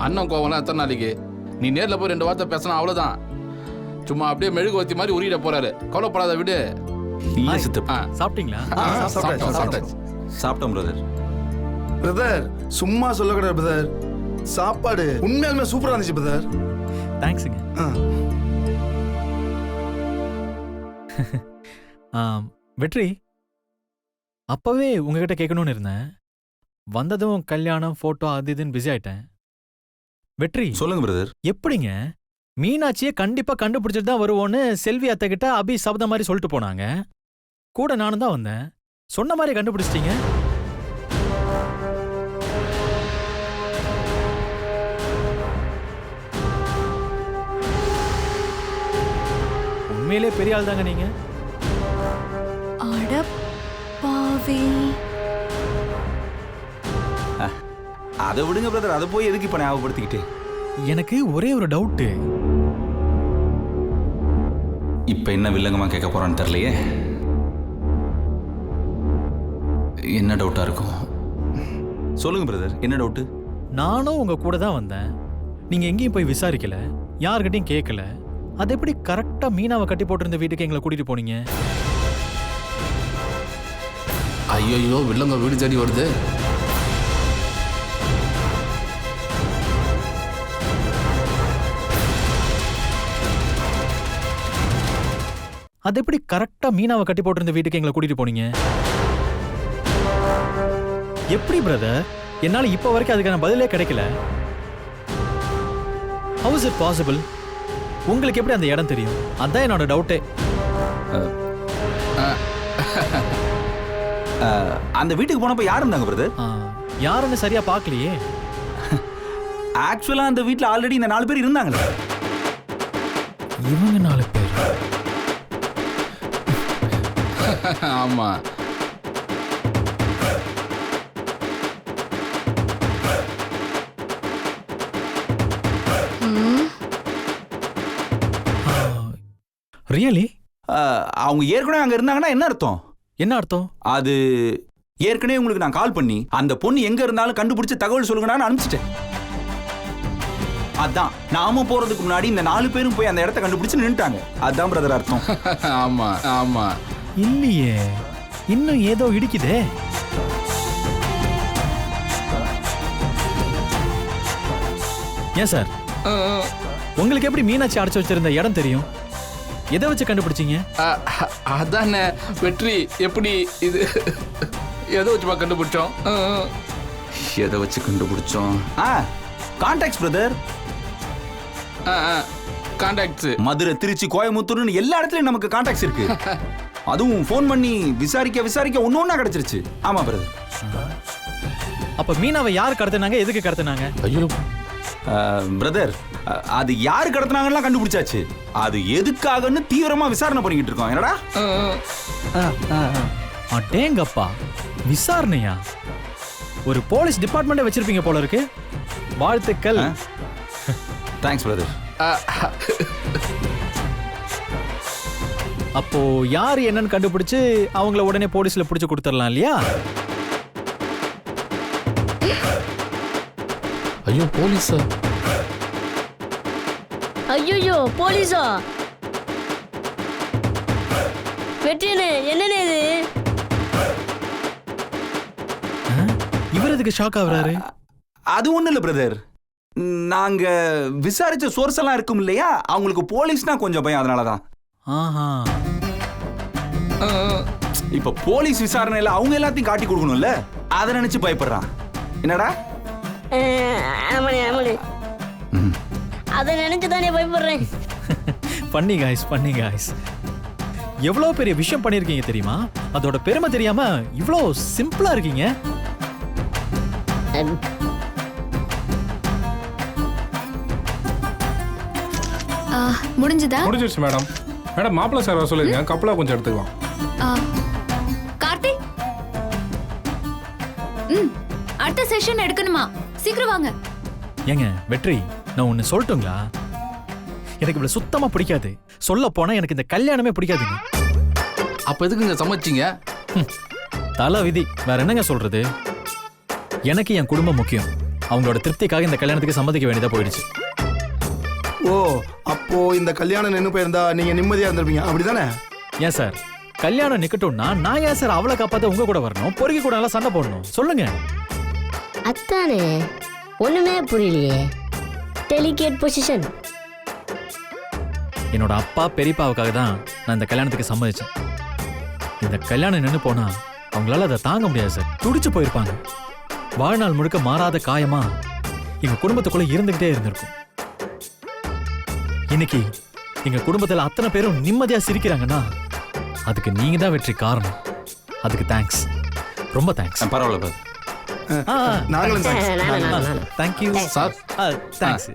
S1: அண்ணன் கோவம்லாம் எத்தனை நாளைக்கு? நீ நேர்ல போய் 2 வார்த்தை பேசினா அவ்வளவுதான். சும்மா அப்படியே மெழுகுவத்தி மாதிரி உருகிட போறாரு, கவலைப்படாத, விடு.
S5: இல்ல சித்தப்பு.
S9: சாப்பிட்டீங்களா?
S5: சாப்பிட்டோம் பிரதர்.
S2: பிரதர் சும்மா சொல்லக்கூடாது பிரதர், சாப்பாடு உண்மையாலுமே சூப்பரா இருந்துச்சு பிரதர்.
S10: தேங்க்ஸுங்க. வெற்றி, அப்பவே உங்ககிட்ட கேட்கணும்னு இருந்தேன். வந்ததும் கல்யாணம் போட்டோ அது இதுன்னு பிஸி ஆயிட்டேன். வெற்றி,
S5: சொல்லுங்க பிரதர்.
S10: எப்படிங்க மீனாட்சியை கண்டிப்பா கண்டுபிடிச்சிட்டு தான் வருவோன்னு செல்வி அத்தை கிட்ட அபி சபதம் மாதிரி சொல்லிட்டு போனாங்க. கூட நானும் தான் வந்தேன், சொன்ன மாதிரி கண்டுபிடிச்சிட்டீங்க. உண்மையிலே பெரிய ஆள் தாங்க நீங்க.
S4: அடப்பாவி.
S5: அதை விடுங்க பிரதர், அதை போய் எதுக்கு இப்ப ஞாபகப்படுத்திக்கிட்டு?
S10: எனக்கு ஒரே ஒரு டவுட்டு.
S5: இப்ப என்ன வில்லங்கமா கேட்க போறான்னு தெரியலையே. என்ன டவுட்டா இருக்கும்? சொல்லுங்க பிரதர், என்ன டவுட்டு?
S10: நானும் உங்க கூட தான் வந்தேன், நீங்க எங்கேயும் போய் விசாரிக்கல, யார்கிட்டையும் கேட்கல. அது எப்படி கரெக்டா மீனாவை கட்டி போட்டிருந்த வீட்டுக்கு எங்களை கூட்டிட்டு போனீங்க?
S1: ஐயோ, வில்லங்க வீடு தேடி வருது.
S10: அது எப்படி கரெக்டா மீனாவை கட்டி போட்டிருந்த வீட்டுக்கு எங்களை கூட்டிட்டு போனீங்க? எப்படி பிரதர்? என்னால இப்ப வரைக்கும் அதுக்கான பதிலே கிடைக்கல. How is it possible? உங்களுக்கு எப்படி அந்த இடம் தெரியும்? அதான் என்னோட டவுட்டே.
S5: அந்த வீட்டுக்கு போனப்ப யார் இருந்தாங்க பிரதர்?
S10: யாருன்னு சரியா பார்க்கலையே.
S5: ஆக்சுவலா அந்த வீட்ல ஆல்ரெடி இந்த 4 பேர் இருந்தாங்களே.
S10: இவங்க 4 பேர்?
S1: ஆமா.
S10: ரியலி?
S5: அவங்க ஏற்கனவே அங்க இருந்தாங்கன்னா என்ன அர்த்தம்?
S10: என்ன அர்த்தம்?
S5: அது ஏற்கனவே உங்களுக்கு நான் கால் பண்ணி அந்த பொண்ணு எங்க இருந்தாலும் கண்டுபிடிச்சு தகவல் சொல்லுங்கன்னு அனுப்பிச்சிட்டேன். அதான் நாம போறதுக்கு முன்னாடி இந்த 4 பேரும் போய் அந்த இடத்த கண்டுபிடிச்சு நின்னுட்டாங்க. அதான் பிரதர் அர்த்தம்.
S1: ஆமா ஆமா.
S10: இல்லையே, இன்னும் ஏதோ இடிக்குதே. ஏன் சார், உங்களுக்கு எப்படி மீனாட்சி அடைச்சு வச்சிருந்த இடம் தெரியும்? எதை வச்சு கண்டுபிடிச்சீங்க?
S1: அதானே வெற்றி, எப்படி இது எதை வச்சுப்பா கண்டுபிடிச்சோம்?
S5: எதை வச்சு கண்டுபிடிச்சோம்? Contacts brother.
S1: Contacts
S5: Madurai, Trichy, கோயம்புத்தூர்னு எல்லா இடத்துலயும் நமக்கு கான்டாக்ட்ஸ் இருக்கு. அதுவும் ஃபோன் பண்ணி விசாரிக்க ஒன்னொன்னா கிடைச்சிருச்சு. ஆமா பிரதர்.
S10: அப்ப மீனாவை யார் கடத்தினாங்க, எதுக்கு கடத்தினாங்க?
S1: ஐயோ
S5: பிரதர், அது யாரு கடத்தினாங்கலாம் கண்டுபிடிச்சாச்சு. அது எதுக்காகன்னு தீவிரமா விசாரணை பண்ணிக்கிட்டு இருக்கோம். என்னடா?
S10: அடேங்கப்பா, விசாரணையா? ஒரு போலீஸ் டிபார்ட்மெண்ட்டே வச்சிருப்பீங்க போல இருக்கு. வாழ்த்துக்கள்.
S5: Thanks brother.
S10: அப்போ யார் என்னன்னு கண்டுபிடிச்சு அவங்கள உடனே போலீஸ்ல பிடிச்சு கொடுத்துடலாம் இல்லையா?
S1: ஐயோ போலீஸா?
S3: ஐயோ போலீஸா? வெற்றினே, என்னனே இது?
S10: இவர் எதுக்கு ஷாக் ஆகுறாரு?
S5: அது ஒண்ணு இல்ல பிரதர், நாங்க விசாரிச்ச சோர்ஸ் எல்லாம் இருக்கும் இல்லையா, அவங்களுக்கு போலீஸ்னா கொஞ்சம் பயம். அதனாலதான்.
S10: ஆஹா.
S5: இப்ப போலீஸ் விசாரணையில அவங்க எல்லாத்தையும் காட்டி கொடுக்கணும்ல, அதை நினைச்சு பயப்படுறான். என்னடா?
S3: ஆமாண்ணே ஆமாண்ணே, அதை நினைச்சு தானே பயப்படுறேன்.
S10: பண்ணி காய்ஸ், எவ்வளவு பெரிய விஷயம் பண்ணிருக்கீங்க தெரியுமா? அதோட பெருமை தெரியாம இவ்வளோ சிம்பிளா இருக்கீங்க.
S7: முடிஞ்சதா?
S9: முடிஞ்சிருச்சு மேடம். மேடம், மாப்பிள்ளை சார் வர சொல்லிருங்க, கப்பலா கொஞ்சம் எடுத்துக்கலாம்.
S7: கார்த்தி, அடுத்த செஷன் எடுக்கணுமா? சீக்கிரம் வாங்க.
S10: ஏங்க வெற்றி, நான் ஒன்னு சொல்லட்டுங்களா? எனக்கு இவ்வளவு சுத்தமா பிடிக்காது. சொல்ல போனா எனக்கு இந்த கல்யாணமே பிடிக்காதுங்க.
S1: அப்ப எதுக்குங்க சமைச்சிங்க?
S10: தலை விதி, வேற என்னங்க சொல்றது? எனக்கு என் குடும்பம் முக்கியம். அவங்களோட திருப்திக்காக இந்த கல்யாணத்துக்கு சம்மதிக்க வேண்டியதா போயிடுச்சு.
S2: ஓ, அப்போ இந்த கல்யாணம் நின்று போயிருந்தா நீங்க நிம்மதியா இருந்திருப்பீங்க, அப்படிதானே?
S10: ஏன் சார், கல்யாணம் நிக்கட்டும்னா நான் ஏன் சார் அவளை காப்பாத்த உங்க கூட வரணும், பொறுக்கி கூட எல்லாம் சண்டை போடணும்? சொல்லுங்க.
S3: அத்தானே, ஒண்ணுமே புரியலையே. Delicate position.
S10: என்னோட அப்பா பெரியப்பாவுக்காக தான் நான் இந்த கல்யாணத்துக்கு சம்மதிச்சேன். இந்த கல்யாணம் நின்று போனா அவங்களால அதை தாங்க முடியாது சார். துடிச்சு போயிருப்பாங்க. வாழ்நாள் முழுக்க மாறாத காயமா எங்க குடும்பத்துக்குள்ள இருந்துகிட்டே இருந்திருக்கும். இன்னைக்கு எங்க குடும்பத்துல அத்தனை பேரும் நிம்மதியா சிரிக்கிறாங்கன்னா அதுக்கு நீங்க தான் வெற்றி காரணம். அதுக்கு தேங்க்ஸ், ரொம்ப தேங்க்ஸ்.
S5: பரவாயில்ல பிரதர்.
S2: நாங்களும்
S10: thank you
S1: sir.
S10: Thanks,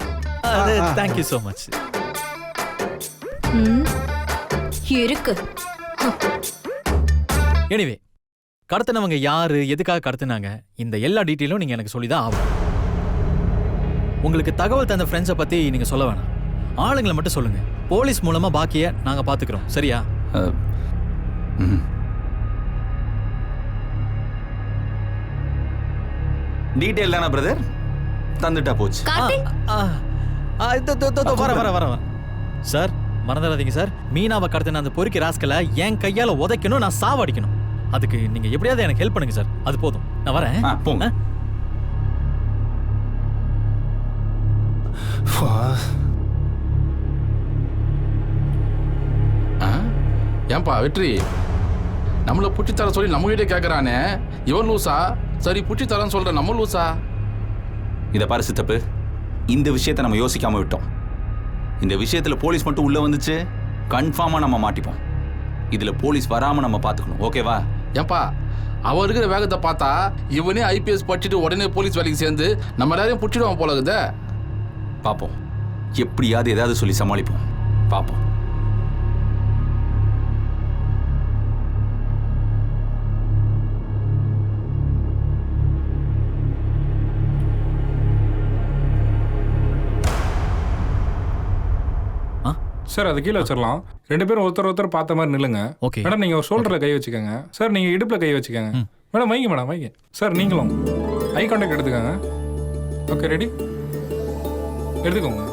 S10: thank you so much.
S7: இருக்கு.
S10: எனிவே, கடத்தினவங்க யாரு, எதுக்காக கடத்தினாங்க, இந்த எல்லா டீட்டெயிலும் நீங்க எனக்கு சொல்லிதான் ஆகும். உங்களுக்கு தகவல் தந்த ஃப்ரெண்ட்ஸை பத்தி நீங்க சொல்ல வேணாம். ஆளுங்களை மட்டும் சொல்லுங்க. போலீஸ் மூலமா பாக்கிய நாங்க பாத்துக்கிறோம், சரியா?
S5: டீடைல் தானே பிரதர்? தந்துட்டா போச்சு.
S10: வர சார், மறந்துடாதீங்க சார். மீனாவை கடத்தின அந்த பொறுக்கி ராஸ்கலை என் கையால உதைக்கணும், நான் சாவடிக்கணும். அதுக்கு நீங்க எப்படியாவது எனக்கு ஹெல்ப் பண்ணுங்க சார். அது போதும், நான் வரேன்.
S5: போங்க.
S1: ஏன்பா வெற்றி, நம்மள புட்டி தர சொல்லி நம்ம கிட்டே கேட்கறானே, இவன் லூசா? சரி புட்டி தரன்னு சொல்ற நம்ம லூசா?
S5: இதை பாரு சித்தப்பு, இந்த விஷயத்தை நம்ம யோசிக்காம விட்டோம். இந்த விஷயத்துல போலீஸ் மட்டும் உள்ள வந்துச்சு, கன்ஃபார்மா நம்ம மாட்டிப்போம். இதுல போலீஸ் வராம நம்ம பாத்துக்கணும், ஓகேவா?
S1: ஏன்பா, அவன் இருக்கிற வேகத்தை பார்த்தா இவனே IPS படிச்சுட்டு உடனே போலீஸ் வேலைக்கு சேர்ந்து நம்ம எல்லாரையும் புடிச்சிடுவான் போல இருக்குதே.
S5: பாப்போம், எப்படியாவது ஏதாவது சொல்லி சமாளிப்போம். பாப்போம்.
S9: சார் அது கீழே வச்சிடலாம். 2 பேரும் ஒருத்தர் பார்த்த மாதிரி நில்லுங்க.
S10: ஓகே
S9: மேடம் நீங்கள் ஒரு ஷோல்டரில் கை வச்சுக்கோங்க. சார் நீங்கள் இடுப்பில் கை வச்சுக்கோங்க. மேடம் வைங்க மேடம் வைங்க. சார் நீங்களும் ஐ கான்டாக்ட் எடுத்துக்கோங்க. ஓகே ரெடி, எடுத்துக்கோங்க.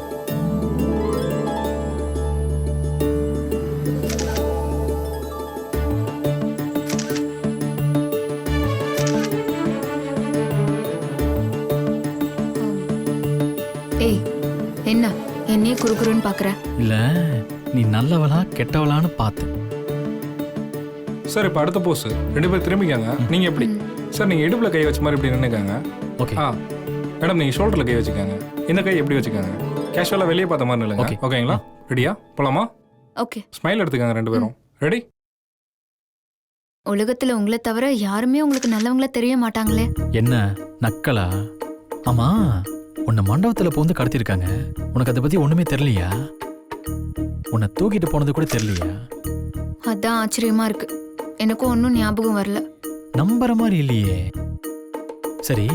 S7: ஏய் என்ன என்னையே குறுகுறுன்னு பாக்குற?
S10: இல்ல நீ நல்லவளா கெட்டவளான்னு பார்த்தேன்.
S9: சார் இப்போ அடுத்த போஸ் 2 பேர் திரும்பிக்காங்க. நீங்கள் எப்படி சார் நீங்கள் இடுப்பில் கை வச்ச மாதிரி இப்படி நின்றுக்காங்க.
S10: ஓகே
S9: மேடம் நீங்கள் ஷோல்டரில் கை வச்சுக்கோங்க. இந்த கை எப்படி வச்சுக்கோங்க? கேஷுவலாக வெளியே பார்த்த மாதிரி நில்லுங்க. ஓகேங்களா? ரெடியா போலாமா?
S7: ஓகே.
S9: ஸ்மைல் எடுத்துக்கோங்க 2 பேரும். ரெடி?
S7: உலகத்துல உங்களை தவிர யாருமே உங்களுக்கு நல்லவங்கள தெரிய மாட்டாங்களே.
S10: என்ன நக்கலா? ஆமா உன்னை மண்டபத்துல போந்து கடத்திருக்காங்க. உனக்கு அதை பத்தி ஒண்ணுமே தெரியலையா? உன்னை தூக்கிட்டு போனது கூட தெரியலையா?
S7: அதான் ஆச்சரியமா இருக்கு. எனக்கும் ஒன்றும் ஞாபகம் வரல.
S10: நம்புற மாதிரி இல்லையே. சரி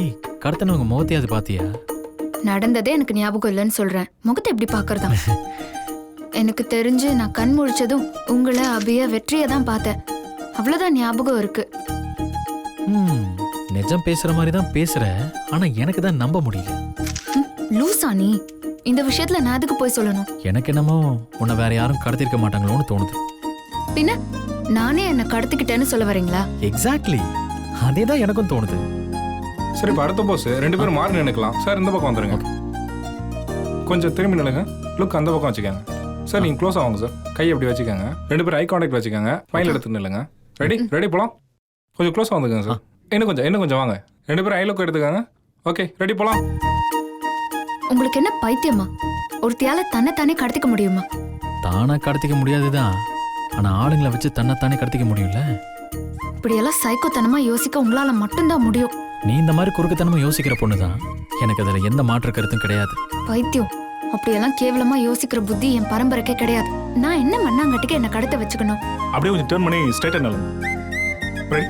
S10: கடத்தினவங்க முகத்தையாவது பாத்தியா?
S7: நடந்ததே எனக்கு ஞாபகம் இல்லைன்னு சொல்றேன். முகத்தை எப்படி பாக்குறதா? எனக்கு தெரிஞ்சு நான் கண் முழிச்சதும் உங்களை அபிய வெற்றியை தான் பார்த்தேன். அவ்வளவுதான் ஞாபகம் இருக்கு.
S10: நிஜம் பேசுற மாதிரி தான் பேசுற. ஆனா எனக்கு தான் நம்ப முடியல.
S7: லூசா நீ? இந்த விஷயத்துல நான் அதுக்கு போய் சொல்லணும்?
S10: எனக்கு என்னமோ உன்னை வேற யாரும் கடத்திருக்க மாட்டாங்களோன்னு தோணுது.
S7: பின்ன நானே என்ன கடத்திக்கிட்டேன்னு சொல்ல வரீங்களா?
S10: எக்ஸாக்ட்லி அதேதான் எனக்கும் தோணுது.
S9: சரி இப்போ அடுத்த போஸ் 2 பேரும் மாறி நினைக்கலாம். சார் இந்த பக்கம் வந்துருங்க. கொஞ்சம் திரும்பி நில்லுங்க. லுக் அந்த பக்கம் வச்சுக்கோங்க. சார் நீங்கள் க்ளோஸ் ஆகுங்க சார். கை எப்படி வச்சுக்கோங்க. 2 பேரும் ஐ கான்டாக்ட் வச்சுக்கோங்க. ஃபைல் எடுத்து நில்லுங்க. ரெடி ரெடி போகலாம். கொஞ்சம் க்ளோஸ் வந்துக்கோங்க சார். இன்னும் கொஞ்சம் வாங்க. 2 பேரும் ஐ லுக் எடுத்துக்கோங்க. ஓகே ரெடி போகலாம்.
S7: உங்களுக்கு என்ன பைத்தியமா? ஒருத்தியால தன்னைத்தானே கடத்திக்க முடியுமா?
S10: தானா கடத்திக்க முடியாதுதான். ஆனா ஆளுங்களை வச்சு தன்னைத்தானே கடத்திக்க முடியும்ல.
S7: இப்படியெல்லாம் சைக்கோத்தனமா யோசிக்க உங்களால மட்டும்தான் முடியும்.
S10: நீ இந்த மாதிரி குறுக்குத்தனமா யோசிக்கிற பொண்ணுதான். எனக்கு அதுல எந்த மாற்று கருத்தும் கிடையாது.
S7: பைத்தியம். அப்படியெல்லாம் கேவலமா யோசிக்கிற புத்தி என் பரம்பரைக்கே கிடையாது. நான் என்ன மண்ணாங்கட்டிக்கு என்ன கடத்த வச்சுக்கணும்?
S9: அப்படியே கொஞ்சம் டர்ன் பண்ணி ஸ்ட்ரைட்டாக நில்லுங்க. ரெடி?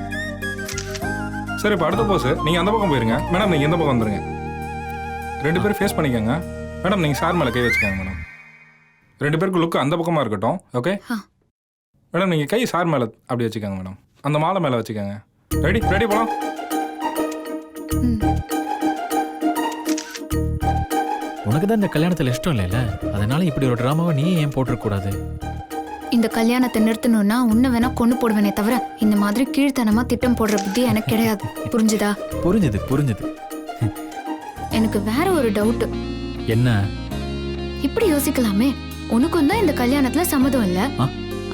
S9: சரி இப்போ அடுத்த போஸ் நீங்கள் அந்த பக்கம் போயிருங்க. மேடம் நீங்கள் இந்த பக்கம் வந்துருங்க. 2 பேரும் ஃபேஸ் பண்ணிக்கோங்க. மேடம் நீங்கள் சார் மேலே கை வச்சுக்கோங்க. மேடம் 2 பேருக்கு லுக்கு அந்த பக்கமாக இருக்கட்டும். ஓகே மேடம் நீங்கள் கை சார் மேலே அப்படி வச்சுக்கோங்க. மேடம் அந்த மாலை மேலே வச்சுக்கோங்க. ரெடி ரெடி போகலாம்.
S10: உனக்கு தான் இந்த கல்யாணத்துல இஷ்டம் இல்லைல்ல, அதனால இப்படி ஒரு டிராமாவை நீ ஏன் போட்டிருக்க கூடாது?
S7: இந்த கல்யாணத்தை நிறுத்தணும்னா உன்னை வேணா கொண்டு போடுவேனே தவிர இந்த மாதிரி கீழ்த்தனமா திட்டம் போடுற புத்தி எனக்கு கிடையாது. புரிஞ்சுதா?
S10: புரிஞ்சுது.
S7: எனக்கு வேற ஒரு டவுட்.
S10: என்ன?
S7: இப்படி யோசிக்கலாமே, உனக்கும் தான் இந்த கல்யாணத்துல சம்மதம் இல்ல.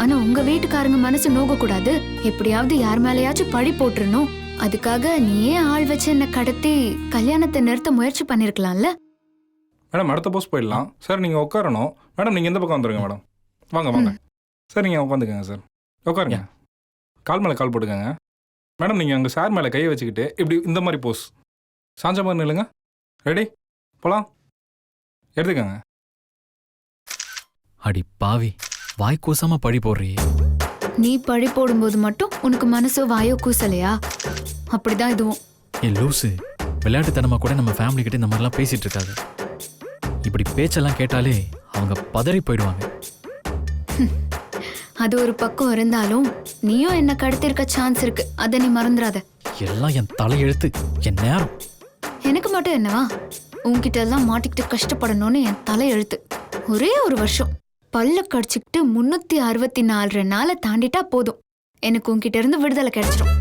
S7: ஆனா உங்க வீட்டுக்காரங்க மனசு நோக கூடாது. எப்படியாவது யார் மேலயாச்சும் பழி போட்டுறணும். அதுக்காக நீயே ஆள் வச்சு என்ன கடத்தி கல்யாணத்தை நிறுத்த முயற்சி பண்ணிருக்கலாம்ல.
S9: மேடம் அடுத்த போஸ்ட் போயிடலாம். சார் நீங்கள் உட்காரணும். மேடம் நீங்கள் இந்த பக்கம் வந்துருங்க. மேடம் வாங்க. சார் நீங்கள் உட்காந்துக்கங்க. சார் உட்காருங்க. கால் மேலே கால் போட்டுக்கோங்க. மேடம் நீங்கள் அங்கே சார் மேலே கையை வச்சுக்கிட்டு இப்படி இந்த மாதிரி போஸ் சாஞ்ச மாதிரி நில்லுங்க. ரெடி போகலாம். எடுத்துக்கோங்க.
S10: அடி பாவி, வாய் கூசாம பழி போடுறியே.
S7: நீ பழி போடும்போது மட்டும் உனக்கு மனசோ வாயோ கூசலையா? அப்படிதான் இதுவும்.
S10: ஏ லூசு, விளையாட்டுத்தனமா கூட நம்ம ஃபேமிலி கிட்ட இந்த மாதிரிலாம் பேசிட்டு இருக்காது. இப்படி பேச்செல்லாம் கேட்டாலே அவங்க பதறி போயிடுவாங்க.
S7: அது ஒரு பக்கம் இருந்தாலும் நீயும் என்ன கடத்திருக்க சான்ஸ் இருக்கு. அதை நீ மறந்துடாத.
S10: எல்லாம் என் தலையெழுத்து, என் நேரம்.
S7: எனக்கு மட்டும் என்னவா, உன்கிட்ட எல்லாம் மாட்டிக்கிட்டு கஷ்டப்படணும்னு என் தலையெழுத்து. ஒரே ஒரு வருஷம் பல்ல கடிச்சுக்கிட்டு 364 நாளை தாண்டிட்டா போதும், எனக்கு உன்கிட்ட இருந்து விடுதலை கிடைச்சிடும்.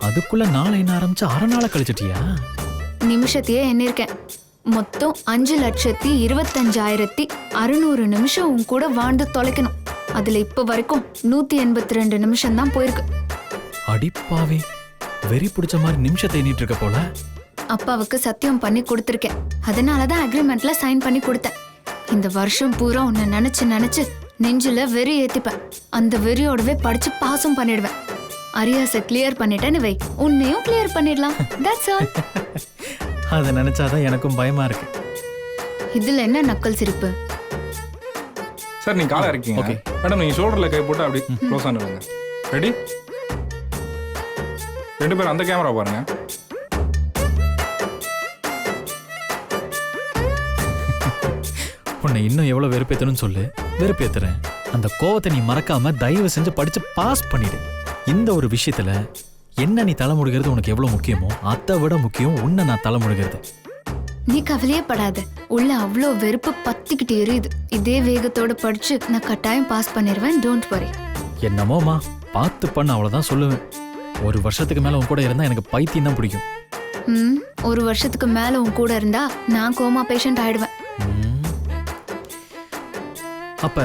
S10: அதுக்குள்ள நாளை என்ன ஆரம்பிச்சு 1/2 நாளை கழிச்சிட்டியா?
S7: நிமிஷத்தையே எண்ணிருக்கேன். மொத்தம் 5,25,600 நிமிஷம் உன் கூட வாழ்ந்து தொலைக்கணும். அதுல இப்ப வரைக்கும் 182 நிமிஷம் தான் போயிருக்கு.
S10: அடிப்பாவே, வெறி பிடிச்ச மாதிரி நிமிஷத்தை எண்ணிட்டு இருக்க போல.
S7: அப்பாவுக்கு சத்தியம் பண்ணி கொடுத்துருக்கேன். அதனாலதான் அக்ரிமெண்ட்ல சைன் பண்ணி கொடுத்தேன். இந்த வருஷம் பூரா உன்னை நினைச்சு நெஞ்சில வெறி ஏத்திப்பேன். அந்த வெறியோடவே படிச்சு பாஸும் பண்ணிடுவேன். அரியாசை கிளியர் பண்ணிட்டேன்னு வை, உன்னையும் கிளியர் பண்ணிடலாம். That's all.
S10: அதை நினைச்சாதான் எனக்கும் பயமா இருக்கு.
S7: இதுல என்ன நக்கல் சிரிப்பு?
S9: சார் நீங்க காலை இருக்கீங்க.
S10: ஓகே
S9: மேடம் நீங்க ஷோல்டர்ல கை போட்டு அப்படி க்ளோஸ் ஆனிடுங்க. ரெடி? 2 பேரும் அந்த கேமரா பாருங்க.
S10: உன்னை இன்னும் எவ்வளவு வெறுப்பேத்தணும்னு சொல்லு. வெறுப்பேத்துறேன். அந்த கோவத்தை நீ மறக்காம தயவு செஞ்சு படிச்சு பாஸ் பண்ணிடு. இந்த ஒரு விஷயத்துல என்ன நீ தலைமுடுகிறது உனக்கு எவ்வளவு முக்கியமோ அதை விட முக்கியம் உன்னை நான் தலைமுடுகிறது.
S7: நீ கவலையே படாத. உள்ள அவ்வளோ வெறுப்பு பத்திக்கிட்டு எரியுது. இதே வேகத்தோட படிச்சு நான் கட்டாயம் பாஸ் பண்ணிடுவேன். Don't worry.
S10: என்னமோமா பார்த்து பண்ண அவ்வளவுதான் சொல்லுவேன். ஒரு வருஷத்துக்கு மேல உன் கூட இருந்தா எனக்கு பைத்தியம் தான் பிடிக்கும்.
S7: ஒரு வருஷத்துக்கு மேல உன் கூட இருந்தா நான் கோமா பேஷண்ட் ஆயிடுவேன்.
S10: அப்ப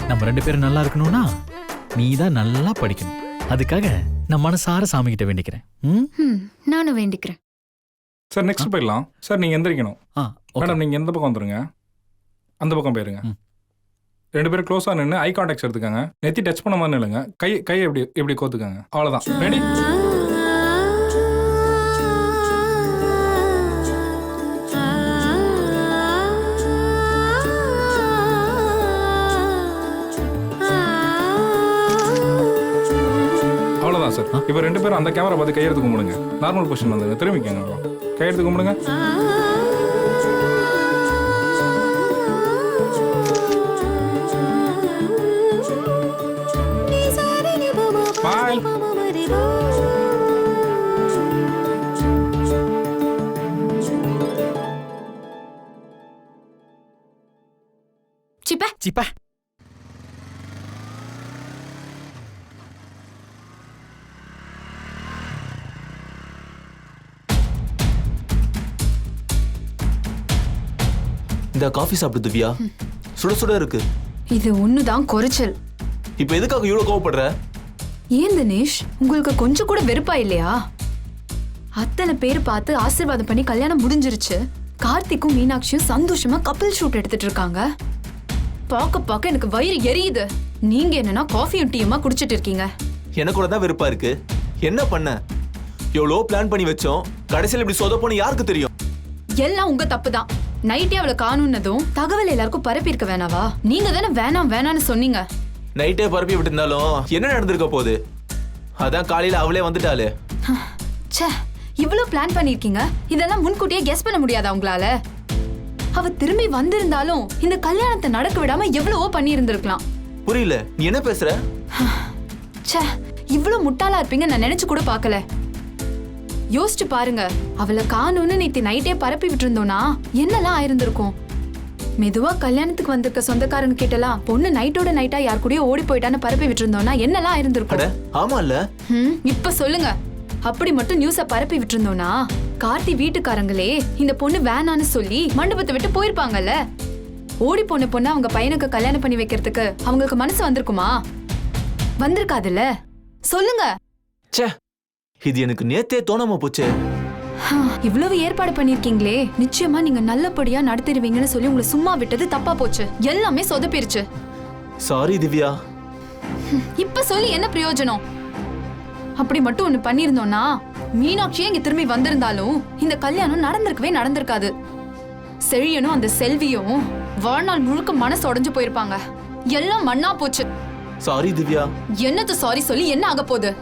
S10: நம்ம 2 பேரும் நல்லா இருக்கணும்னா நீ தான் நல்லா படிக்கணும். அதுக்காக நான் மனசார சாமி கிட்ட வேண்டிக்கிறேன்.
S7: நானும் வேண்டிக்கிறேன்.
S9: சார் நெக்ஸ்ட் போயிடலாம். சார் நீங்கள் எந்திரிக்கணும்.
S10: ஓகே.
S9: மேடம் நீங்கள் எந்த பக்கம் வந்துருங்க, அந்த பக்கம் போயிருங்க. 2 பேரும் க்ளோஸாக நின்று ஐ கான்டாக்ட்ஸ் எடுத்துக்கோங்க. நெத்தி டச் பண்ண மாதிரி இல்லைங்க. கை எப்படி கோத்துக்கோங்க. அவ்வளோதான். ரெடி? அவ்வளோதான் சார். இப்போ 2 பேரும் அந்த கேமரா பார்த்து கையெடுத்து கும்பிடுங்க. நார்மல் பொசிஷன் வந்துங்க. திரும்பிக்கங்க. கையெடுத்து கும்பிடுங்க. Smile.
S7: சிப்பா
S10: சிப்பா.
S6: இந்த காஃபி சாப்பிடு திவ்யா. சுட சுட இருக்கு.
S4: இது ஒண்ணுதான் குறைச்சல்.
S6: இப்போ எதுக்காக இவ்வளவு கோவப்படுற?
S4: ஏன் தினேஷ், உங்களுக்கு கொஞ்சம் கூட வெறுப்பா இல்லையா? அத்தனை பேர் பார்த்து ஆசீர்வாதம் பண்ணி கல்யாணம் முடிஞ்சிருச்சு. கார்த்திக்கும் மீனாட்சியும் சந்தோஷமா கப்பல் ஷூட் எடுத்துட்டு இருக்காங்க. பார்க்க எனக்கு வயிறு எரியுது. நீங்க என்னன்னா காஃபியும் டீயுமா குடிச்சிட்டு இருக்கீங்க.
S6: எனக்கு கூட தான் வெறுப்பா இருக்கு. என்ன பண்ண? எவ்வளோ பிளான் பண்ணி வச்சோம். கடைசியில் இப்படி சொதப்போன்னு யாருக்கு தெரியும்?
S4: எல்லாம் உங்க தப்பு தான். நைட்டே அவளை காணுன்னதும் தகவல் எல்லாருக்கும் பரப்பி இருக்க வேணாவா? நீங்க தானே வேணாம்னு சொன்னீங்க.
S6: நைட்டே பரப்பி விட்டுருந்தாலும் என்ன நடந்திருக்க போகுது? அதான் காலையில அவளே வந்துட்டாளே.
S4: ச்சே, இவ்வளவு பிளான் பண்ணிருக்கீங்க. இதெல்லாம் முன்கூட்டியே கெஸ் பண்ண முடியாதா உங்களால? அவ திரும்பி வந்திருந்தாலும் இந்த கல்யாணத்தை நடக்க விடாம எவ்வளவோ பண்ணி இருந்திருக்கலாம்.
S6: புரியல, நீ என்ன பேசுற?
S4: ச்சே, இவ்வளவு முட்டாளா இருப்பீங்க நான் நினைச்சு கூட பார்க்கல. யோசிச்சு பாருங்க, அவளை காணும்னு நேத்து நைட்டே பரப்பி விட்டு இருந்தோம்னா என்னெல்லாம் ஆயிருந்திருக்கும். மெதுவா கல்யாணத்துக்கு வந்திருக்க சொந்தக்காரங்க கிட்டலாம் பொண்ணு நைட்டோட நைட்டா யார் கூடயோ ஓடி போயிட்டான்னு பரப்பி விட்டு இருந்தோம்னா என்னெல்லாம் ஆயிருந்திருக்கும்.
S6: ஆமா இல்ல?
S4: இப்ப சொல்லுங்க. அப்படி மட்டும் நியூஸ பரப்பி விட்டு இருந்தோம்னா கார்த்தி வீட்டுக்காரங்களே இந்த பொண்ணு வேணான்னு சொல்லி மண்டபத்தை விட்டு போயிருப்பாங்கல்ல. ஓடி போன பொண்ணு அவங்க பையனுக்கு கல்யாணம் பண்ணி வைக்கிறதுக்கு அவங்களுக்கு மனசு வந்திருக்குமா? வந்திருக்காதுல்ல. சொல்லுங்க.
S6: ச்சே, இது எனக்கு நேத்தே தோணாம போச்சு.
S4: இவ்வளவு ஏற்பாடு பண்ணிருக்கீங்களே, நிச்சயமா நீங்க நல்லபடியா நடத்திடுவீங்கன்னு சொல்லி உங்களை சும்மா விட்டது தப்பா போச்சு. எல்லாமே சொதப்பிருச்சு.
S6: சாரி திவ்யா.
S4: இப்ப சொல்லி என்ன பிரயோஜனம்? அப்படி மட்டும் ஒண்ணு பண்ணிருந்தோம்னா மீனாட்சியே இங்க திரும்பி வந்திருந்தாலும் இந்த கல்யாணம் நடந்திருக்காது. செழியனும் அந்த செல்வியும் வாழ்நாள் முழுக்க மனசு உடைஞ்சு போயிருப்பாங்க. எல்லாம் மண்ணா போச்சு.
S6: சாரி திவ்யா.
S4: என்னது சாரி சொல்லி என்ன ஆக போகுது?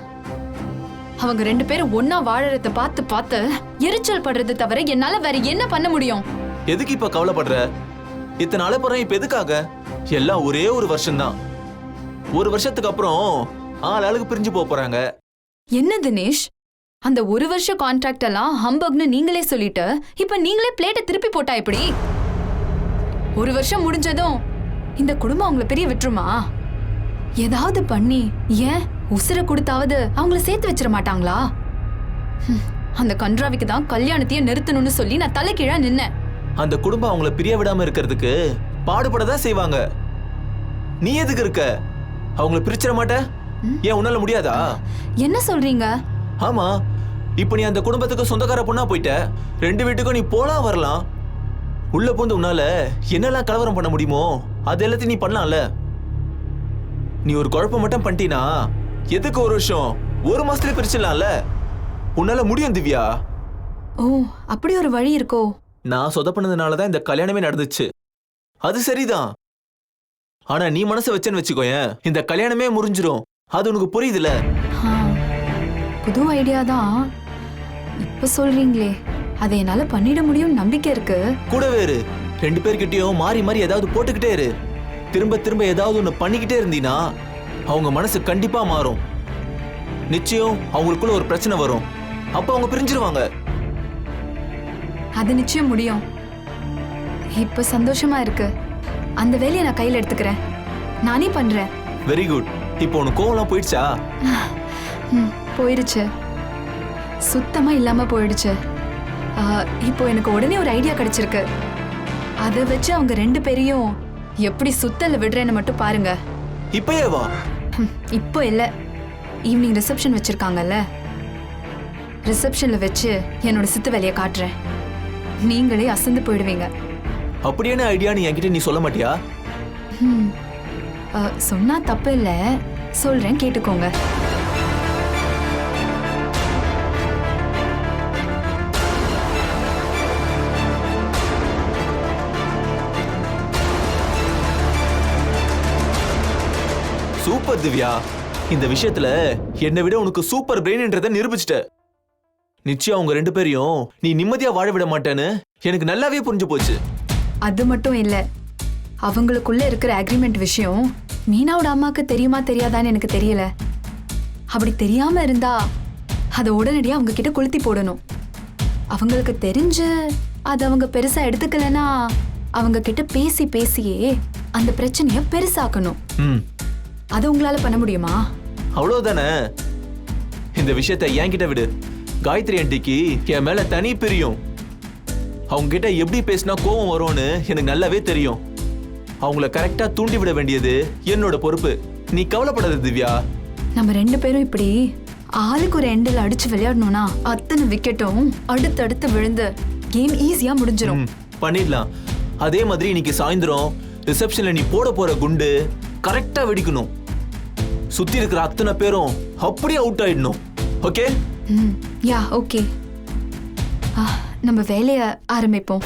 S4: அவங்க 2 பேரும் ஒன்னா வாழறத பார்த்து எரிச்சல் படுறது தவிர என்னால வேற என்ன பண்ண முடியும்?
S6: எதுக்கு இப்ப கவலைப்படுற? இத்தனை நாள போறேன் இப்ப எதுக்காக? எல்லாம் ஒரே ஒரு வருஷம்தான். ஒரு வருஷத்துக்கு அப்புறம் ஆளுக்கு பிரிஞ்சு போறாங்க.
S4: என்ன தினேஷ், அந்த ஒரு வருஷ கான்ட்ராக்ட் எல்லாம் ஹம்பக்னு நீங்களே சொல்லிட்டு இப்ப நீங்களே பிளேட்டை திருப்பி போட்டா எப்படி? ஒரு வருஷம் முடிஞ்சதும் இந்த குடும்பம் அவங்கள பெரிய விட்டுருமா? ஏதாவது பண்ணி ஏன் உசுர கொடுத்தாவது அவங்கள சேர்த்து வச்சிட மாட்டாங்களா? அந்த கன்றாவிக்கு தான் கல்யாணத்தையே நிறுத்தணும்னு சொல்லி நான் தலைகீழா நின்னேன்.
S6: அந்த குடும்பம் அவங்கள பிரிய விடாம இருக்கிறதுக்கு பாடுபடதான் செய்வாங்க. நீ எதுக்கு இருக்க? அவங்கள பிரிச்சிட மாட்ட? ஏன் உன்னால முடியாதா?
S4: என்ன சொல்றீங்க?
S6: ஆமா, இப்ப நீ அந்த குடும்பத்துக்கு சொந்தக்கார பொண்ணா போயிட்ட. 2 வீட்டுக்கும் நீ போலாம் வரலாம். உள்ள பூந்து உன்னால என்னெல்லாம் கலவரம் பண்ண முடியுமோ அது எல்லாத்தையும் நீ பண்ணலாம்ல. நீ ஒரு குழப்பம் மட்டும் பண்ணிட்டீனா எதுக்கு ஒரு வருஷம், ஒரு மாசத்துல பிரிச்சிடலாம்ல. உன்னால முடியும் திவ்யா.
S4: ஓ, அப்படி ஒரு வழி இருக்கோ?
S6: நான் சொதப்பினதுனாலதான் இந்த கல்யாணமே நடந்துச்சு. அது சரிதான். ஆனா நீ மனசை வச்சேன்னு வச்சுக்கோயேன், இந்த கல்யாணமே முறிஞ்சிரும். அது உனக்கு புரியுதுல?
S4: புது ஐடியா தான். இப்ப சொல்றீங்களே, அதை என்னால பண்ணிட முடியும் நம்பிக்கை இருக்கு.
S6: கூட வேறு 2 பேர்கிட்டயும் மாறி மாறி ஏதாவது போட்டுக்கிட்டே இரு. திரும்ப திரும்ப ஏதாவது ஒன்று பண்ணிக்கிட்டே இருந்தீனா அவங்க மனசு கண்டிப்பா மாறும். நிச்சயம் அவங்களுக்குள்ள ஒரு பிரச்சனை வரும். அப்ப அவங்க பிரிஞ்சிருவாங்க.
S4: அது நிச்சயம் முடியும். இப்ப சந்தோஷமா இருக்கு. அந்த வேலையை நான் கையில எடுத்துக்கிறேன். நானே பண்றேன்.
S6: Very good. இப்போ உனக்கு கோவம்லாம் போயிடுச்சா?
S4: போயிடுச்சு. சுத்தமா இல்லாம போயிடுச்சு. இப்போ எனக்கு உடனே ஒரு ஐடியா கிடைச்சிருக்கு. அதை வச்சு அவங்க 2 பேரையும் எப்படி சுத்தல விடுறேன்னு மட்டும் பாருங்க.
S6: இப்பயே வா.
S4: இப்போ இல்ல, ஈவினிங் ரிசப்ஷன் வச்சிருக்காங்கல்ல, ரிசப்ஷன்ல வச்சு என்னோட சித்து வேலையை காட்டுறேன். நீங்களே அசந்து போயிடுவீங்க.
S6: அப்படியான ஐடியா நீ என்கிட்ட நீ சொல்ல மாட்டியா?
S4: சொன்னா தப்பு இல்ல, சொல்றேன் கேட்டுக்கோங்க.
S6: சூப்பர் திவ்யா. இந்த விஷயத்துல என்னை விட உனக்கு சூப்பர் பிரெயின்ன்றதை நிரூபிச்சிட்ட. நிச்சயம் அவங்க 2 பேரையும் நீ நிம்மதியா வாழ விட மாட்டேன்னு எனக்கு நல்லாவே புரிஞ்சு போச்சு.
S4: அது மட்டும் இல்ல, அவங்களுக்குள்ள இருக்கிற அக்ரிமெண்ட் விஷயம் மீனாவோட அம்மாக்கு தெரியுமா தெரியாதான்னு எனக்கு தெரியல. அப்படி தெரியாம இருந்தா அதை உடனடியா அவங்க கிட்ட கொளுத்தி போடணும். அவங்களுக்கு தெரிஞ்சு அதை அவங்க பெருசா எடுத்துக்கலனா அவங்க கிட்ட பேசி பேசியே அந்த பிரச்சனைய பெருசாக்கணும். அது உங்களால பண்ண முடியுமா?
S6: அவ்வளவுதானே. இந்த விஷயத்தை என்கிட்ட விடு. காயத்ரி ஆண்டிக்கு என் மேல தனி பிரியம். அவங்க கிட்ட எப்படி பேசினா கோவம் வரும்னு எனக்கு நல்லாவே தெரியும். அவங்கள கரெக்டா தூண்டி விட வேண்டியது என்னோட பொறுப்பு. நீ கவலைப்படாத திவ்யா.
S4: நம்ம 2 பேரும் இப்படி ஆளுக்கு ஒரு எண்டில் அடிச்சு விளையாடணும்னா அத்தனை விக்கெட்டும் அடுத்தடுத்து விழுந்து கேம் ஈஸியா முடிஞ்சிடும்.
S6: பண்ணிடலாம். அதே மாதிரி இன்னைக்கு சாயந்தரம் ரிசப்ஷன்ல நீ போட போற குண்டு கரெக்டா வெடிக்கணும். சுத்தி இருக்கிற அத்தனை பேரும் அப்படியே அவுட் ஆயிடணும். ஓகே?
S4: Yeah okay. நம்ம வேலையை ஆரம்பிப்போம்.